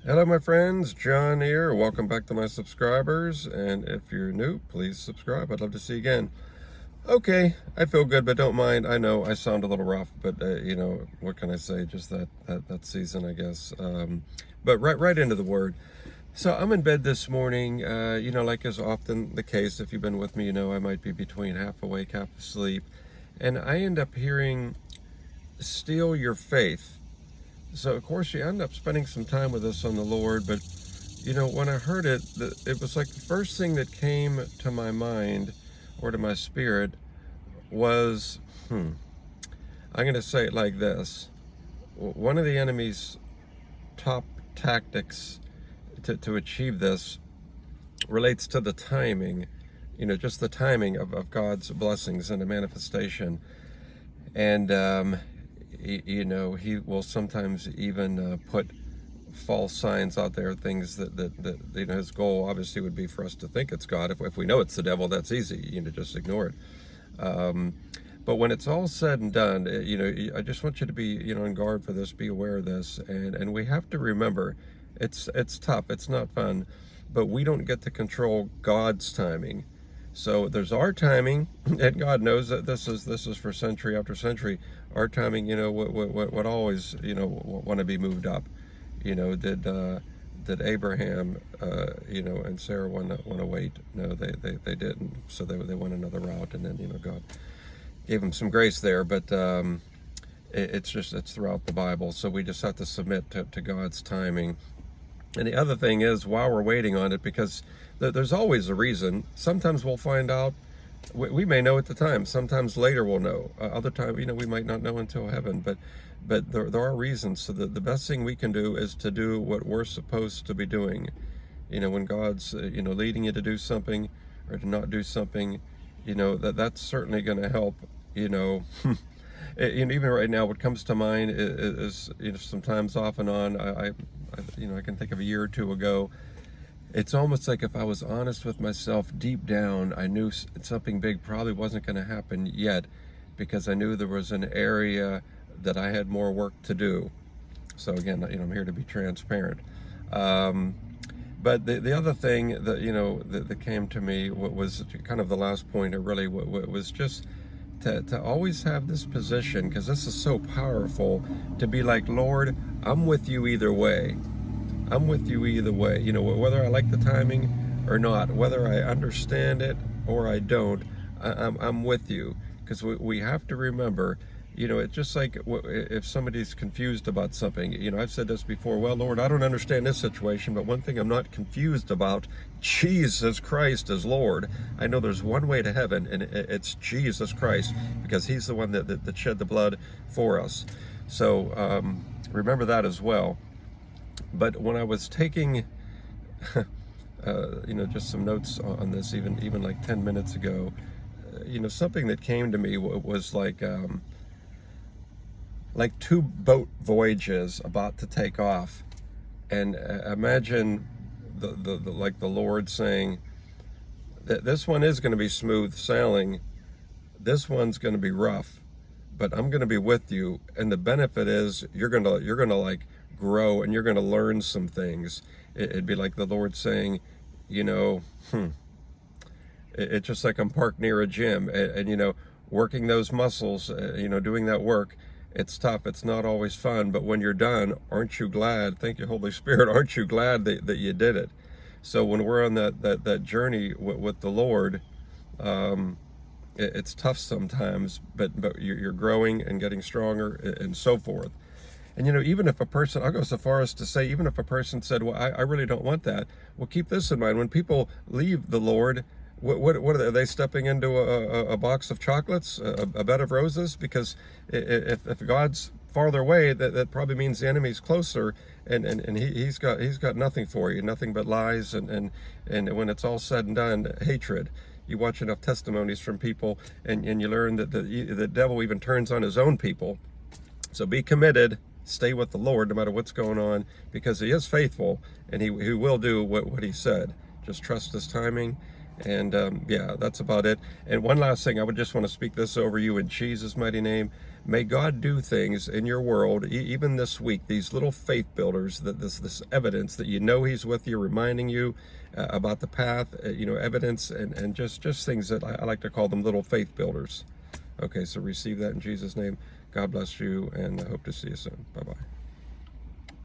Hello my friends, John here. Welcome back to my subscribers, and if you're new, please subscribe. I'd love to see you again. Okay, I feel good, but don't mind. I know I sound a little rough, but what can I say? Just that season, I guess. But right into the word. So I'm in bed this morning. Like is often the case, if you've been with me, I might be between half awake, half asleep, and I end up hearing "steal your faith." So of course you end up spending some time with us on the Lord, but when I heard it, it was like the first thing that came to my mind or to my spirit was, I'm going to say it like this. One of the enemy's top tactics to achieve this relates to the timing, just the timing of God's blessings and the manifestation. And, he will sometimes even put false signs out there, things that his goal obviously would be for us to think it's God. If we know it's the devil, that's easy, just ignore it. But when it's all said and done, I just want you to be, on guard for this, be aware of this, and we have to remember, it's tough, it's not fun, but we don't get to control God's timing. So there's our timing, and God knows that this is for century after century. Our timing, would always, want to be moved up. Did Abraham, and Sarah want to wait? No, they didn't. So they went another route, and then God gave them some grace there. But it's throughout the Bible. So we just have to submit to God's timing. And the other thing is, while we're waiting on it, because there's always a reason. Sometimes we'll find out. We may know at the time. Sometimes later we'll know. Other times, we might not know until heaven. But there are reasons. So the best thing we can do is to do what we're supposed to be doing. When God's leading you to do something or to not do something, that's certainly going to help. Even right now, what comes to mind is sometimes off and on. I can think of a year or two ago. It's almost like if I was honest with myself deep down, I knew something big probably wasn't going to happen yet, because I knew there was an area that I had more work to do. So again, I'm here to be transparent. But the other thing that came to me was kind of the last point, or really was just to always have this position, because this is so powerful, to be like, Lord, I'm with you either way. I'm with you either way. Whether I like the timing or not, whether I understand it or I don't, I'm with you. Because we have to remember, it's just like if somebody's confused about something. I've said this before. Well, Lord, I don't understand this situation, but one thing I'm not confused about: Jesus Christ is Lord. I know there's one way to heaven, and it's Jesus Christ, because He's the one that shed the blood for us. So remember that as well. But when I was taking, just some notes on this, even like 10 minutes ago, something that came to me was like two boat voyages about to take off, and imagine the Lord saying that this one is going to be smooth sailing, this one's going to be rough, but I'm going to be with you, and the benefit is you're gonna like grow, and you're going to learn some things. It'd be like the Lord saying, it's just like I'm parked near a gym, and working those muscles, doing that work. It's tough. It's not always fun, but when you're done, aren't you glad? Thank you, Holy Spirit. Aren't you glad that you did it? So when we're on that journey with the Lord, it's tough sometimes, but you're growing and getting stronger and so forth. And even if a person, I'll go so far as to say, even if a person said, well, I really don't want that, well, keep this in mind. When people leave the Lord, what are they stepping into a box of chocolates, a bed of roses? Because if God's farther away, that probably means the enemy's closer, and he's got nothing for you, nothing but lies, and when it's all said and done, hatred. You watch enough testimonies from people, and you learn that the devil even turns on his own people. So be committed. Stay with the Lord no matter what's going on, because He is faithful, and He will do what He said. Just trust His timing, And yeah, that's about it. And one last thing, I would just want to speak this over you in Jesus' mighty name. May God do things in your world, even this week, these little faith builders, that this evidence that you know He's with you, reminding you about the path, evidence, and just things that I like to call them little faith builders. Okay, so receive that in Jesus' name. God bless you, and I hope to see you soon. Bye-bye.